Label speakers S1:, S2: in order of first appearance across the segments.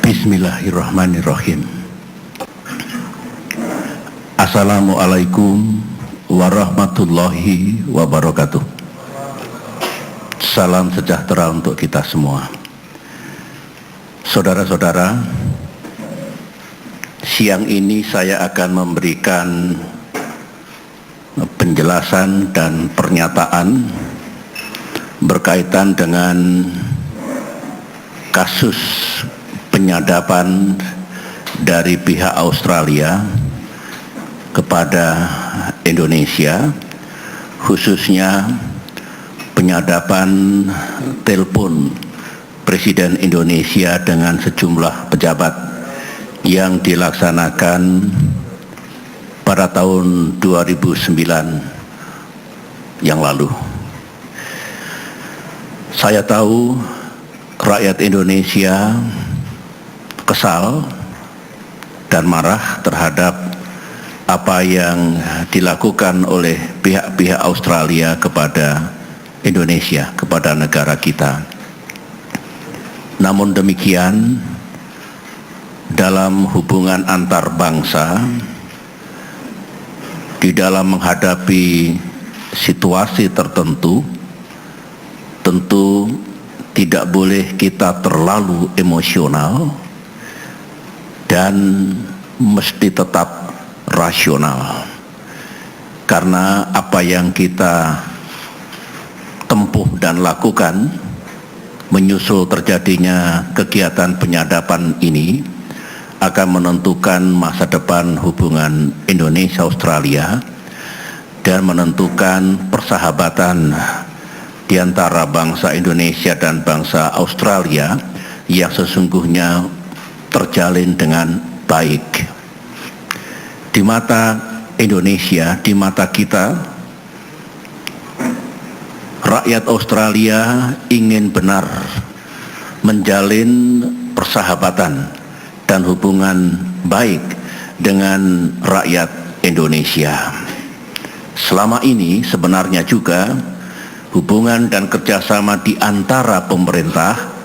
S1: Bismillahirrahmanirrahim. Assalamualaikum warahmatullahi wabarakatuh. Salam sejahtera untuk kita semua. Saudara-saudara, siang ini saya akan memberikan penjelasan dan pernyataan berkaitan dengan kasus penyadapan dari pihak Australia kepada Indonesia, khususnya penyadapan telepon Presiden Indonesia dengan sejumlah pejabat yang dilaksanakan pada tahun 2009 yang lalu. Saya tahu rakyat Indonesia kesal dan marah terhadap apa yang dilakukan oleh pihak-pihak Australia kepada Indonesia, kepada negara kita. Namun demikian, dalam hubungan antar bangsa, di dalam menghadapi situasi tertentu, tentu tidak boleh kita terlalu emosional dan mesti tetap rasional, karena apa yang kita tempuh dan lakukan menyusul terjadinya kegiatan penyadapan ini akan menentukan masa depan hubungan Indonesia-Australia dan menentukan persahabatan di antara bangsa Indonesia dan bangsa Australia yang sesungguhnya terjalin dengan baik. Di mata Indonesia, di mata kita, rakyat Australia ingin benar menjalin persahabatan dan hubungan baik dengan rakyat Indonesia. Selama ini sebenarnya juga hubungan dan kerjasama di antara pemerintah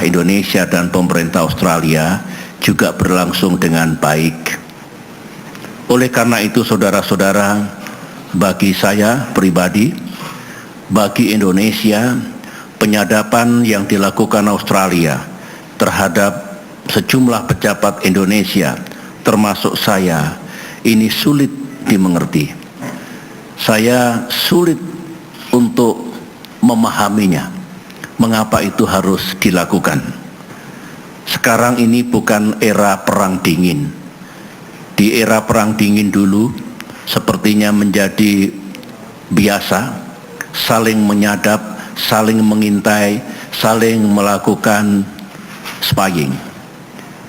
S1: Indonesia dan pemerintah Australia juga berlangsung dengan baik. Oleh karena itu, saudara-saudara, bagi saya pribadi, bagi Indonesia, penyadapan yang dilakukan Australia terhadap sejumlah pejabat Indonesia, termasuk saya, ini sulit dimengerti. Saya sulit untuk memahaminya. Mengapa itu harus dilakukan? Sekarang ini bukan era perang dingin. Di era perang dingin dulu, sepertinya menjadi biasa saling menyadap, saling mengintai, saling melakukan spying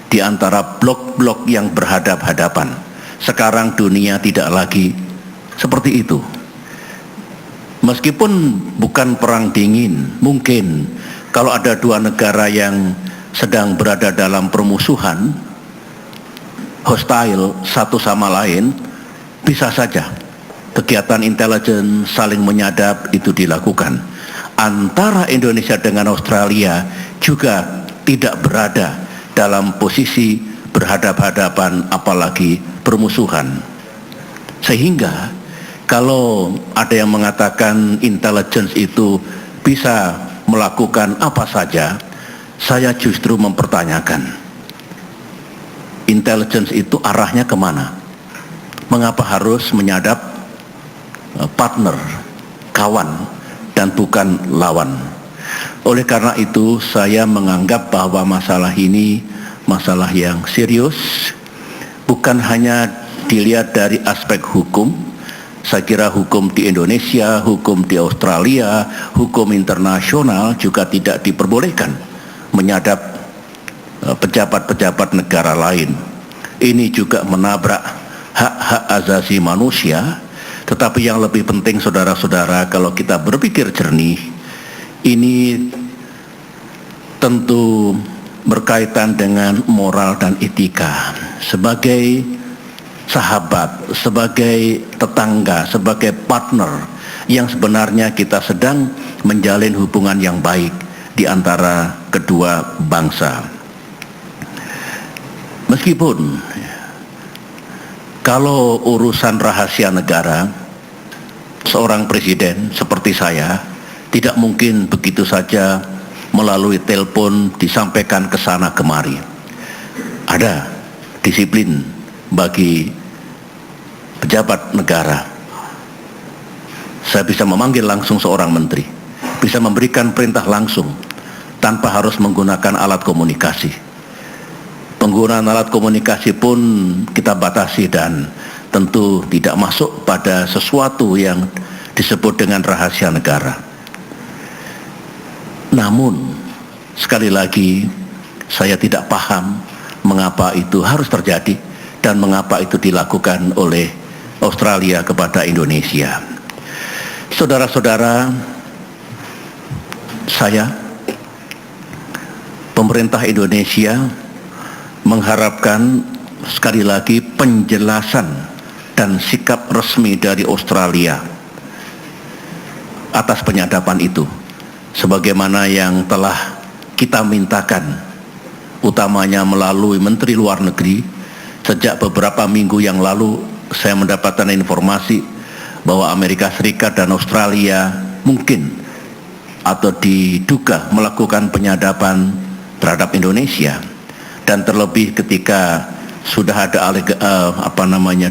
S1: di antara blok-blok yang berhadap-hadapan. Sekarang dunia tidak lagi seperti itu. Meskipun bukan perang dingin, mungkin kalau ada dua negara yang sedang berada dalam permusuhan, hostile satu sama lain, bisa saja kegiatan intelijen saling menyadap itu dilakukan. Antara Indonesia dengan Australia juga tidak berada dalam posisi berhadap-hadapan, apalagi permusuhan. Sehingga kalau ada yang mengatakan intelligence itu bisa melakukan apa saja, saya justru mempertanyakan, intelligence itu arahnya kemana? Mengapa harus menyadap partner, kawan, dan bukan lawan? Oleh karena itu, saya menganggap bahwa masalah ini masalah yang serius, bukan hanya dilihat dari aspek hukum. Saya kira hukum di Indonesia, hukum di Australia, hukum internasional juga tidak diperbolehkan menyadap pejabat-pejabat negara lain. Ini juga menabrak hak-hak asasi manusia. Tetapi yang lebih penting, saudara-saudara, kalau kita berpikir jernih, ini tentu berkaitan dengan moral dan etika. Sebagai sahabat, sebagai tetangga, sebagai partner yang sebenarnya kita sedang menjalin hubungan yang baik di antara kedua bangsa. Meskipun kalau urusan rahasia negara, seorang presiden seperti saya tidak mungkin begitu saja melalui telepon disampaikan ke sana kemari. Ada disiplin bagi pejabat negara. Saya bisa memanggil langsung seorang menteri, bisa memberikan perintah langsung tanpa harus menggunakan alat komunikasi. Penggunaan alat komunikasi pun kita batasi dan tentu tidak masuk pada sesuatu yang disebut dengan rahasia negara. Namun, sekali lagi, saya tidak paham mengapa itu harus terjadi dan mengapa itu dilakukan oleh Australia kepada Indonesia. Saudara-saudara, saya, pemerintah Indonesia mengharapkan sekali lagi penjelasan dan sikap resmi dari Australia atas penyadapan itu, sebagaimana yang telah kita mintakan, utamanya melalui Menteri Luar Negeri. Sejak beberapa minggu yang lalu saya mendapatkan informasi bahwa Amerika Serikat dan Australia mungkin atau diduga melakukan penyadapan terhadap Indonesia, dan terlebih ketika sudah ada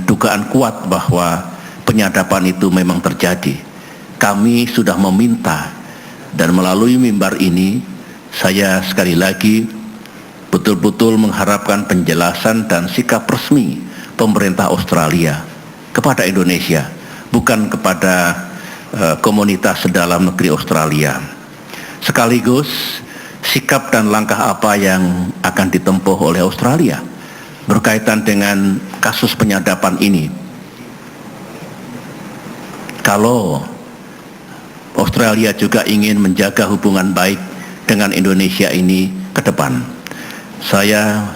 S1: dugaan kuat bahwa penyadapan itu memang terjadi. Kami sudah meminta, dan melalui mimbar ini saya sekali lagi betul-betul mengharapkan penjelasan dan sikap resmi pemerintah Australia kepada Indonesia, bukan kepada komunitas dalam negeri Australia. Sekaligus sikap dan langkah apa yang akan ditempuh oleh Australia berkaitan dengan kasus penyadapan ini. Kalau Australia juga ingin menjaga hubungan baik dengan Indonesia ini ke depan, saya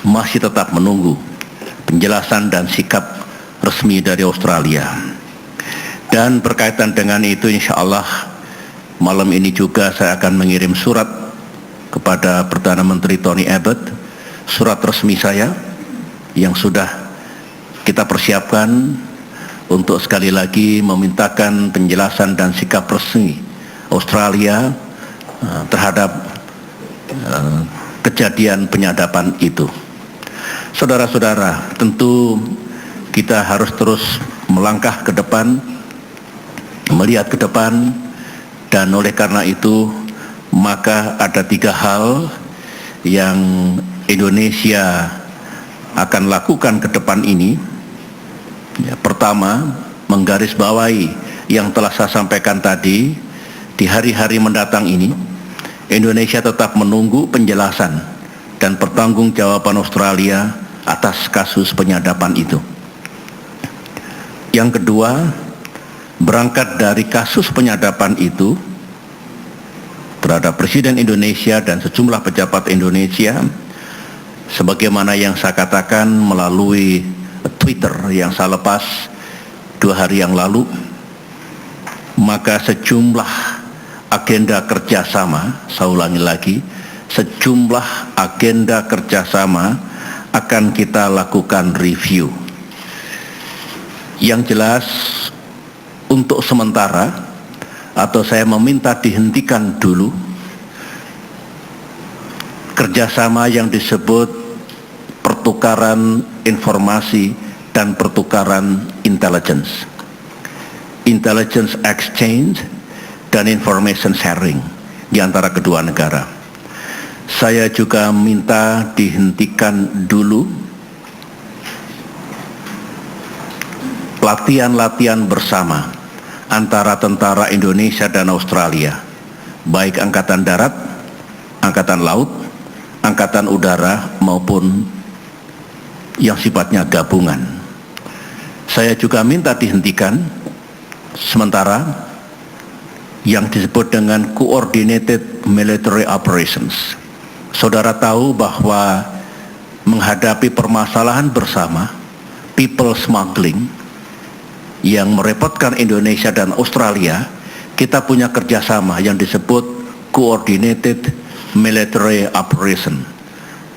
S1: masih tetap menunggu penjelasan dan sikap resmi dari Australia. Dan berkaitan dengan itu, insya Allah malam ini juga saya akan mengirim surat kepada Perdana Menteri Tony Abbott, surat resmi saya yang sudah kita persiapkan untuk sekali lagi memintakan penjelasan dan sikap resmi Australia terhadap kejadian penyadapan itu. Saudara-saudara, tentu kita harus terus melangkah ke depan, melihat ke depan, dan oleh karena itu maka ada 3 hal yang Indonesia akan lakukan ke depan ini. Pertama, menggarisbawahi yang telah saya sampaikan tadi, di hari-hari mendatang ini Indonesia tetap menunggu penjelasan dan pertanggungjawaban Australia atas kasus penyadapan itu. Yang kedua, berangkat dari kasus penyadapan itu terhadap Presiden Indonesia dan sejumlah pejabat Indonesia, sebagaimana yang saya katakan melalui Twitter yang saya lepas 2 hari yang lalu, maka sejumlah agenda kerjasama, saya ulangi lagi, sejumlah agenda kerjasama akan kita lakukan review. Yang jelas, untuk sementara, atau saya meminta dihentikan dulu kerjasama yang disebut pertukaran informasi dan pertukaran intelligence exchange dan information sharing di antara kedua negara. Saya juga minta dihentikan dulu latihan-latihan bersama antara tentara Indonesia dan Australia, baik Angkatan Darat, Angkatan Laut, Angkatan Udara maupun yang sifatnya gabungan. Saya juga minta dihentikan sementara yang disebut dengan Coordinated Military Operations. Saudara tahu bahwa menghadapi permasalahan bersama, people smuggling, yang merepotkan Indonesia dan Australia, kita punya kerjasama yang disebut Coordinated Military Operation.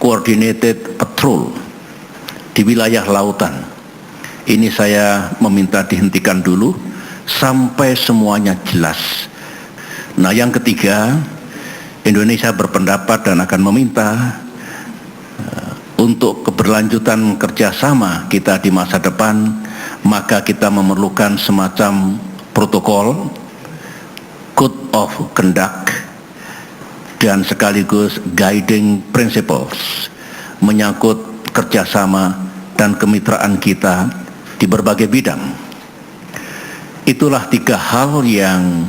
S1: coordinated patrol di wilayah lautan. Ini saya meminta dihentikan dulu sampai semuanya jelas. Nah, yang ketiga, Indonesia berpendapat dan akan meminta untuk keberlanjutan kerjasama kita di masa depan, maka kita memerlukan semacam protokol, code of conduct, dan sekaligus guiding principles menyangkut kerjasama dan kemitraan kita di berbagai bidang. Itulah 3 hal yang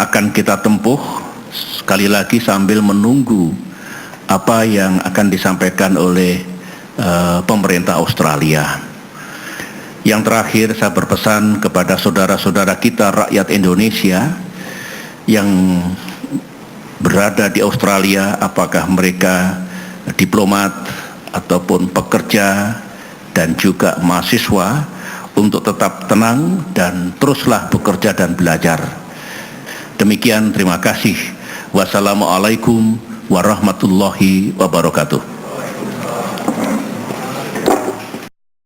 S1: akan kita tempuh, sekali lagi sambil menunggu apa yang akan disampaikan oleh pemerintah Australia. Yang terakhir, saya berpesan kepada saudara-saudara kita rakyat Indonesia yang berada di Australia, apakah mereka diplomat ataupun pekerja dan juga mahasiswa, untuk tetap tenang dan teruslah bekerja dan belajar. Demikian, terima kasih. Wassalamualaikum warahmatullahi wabarakatuh.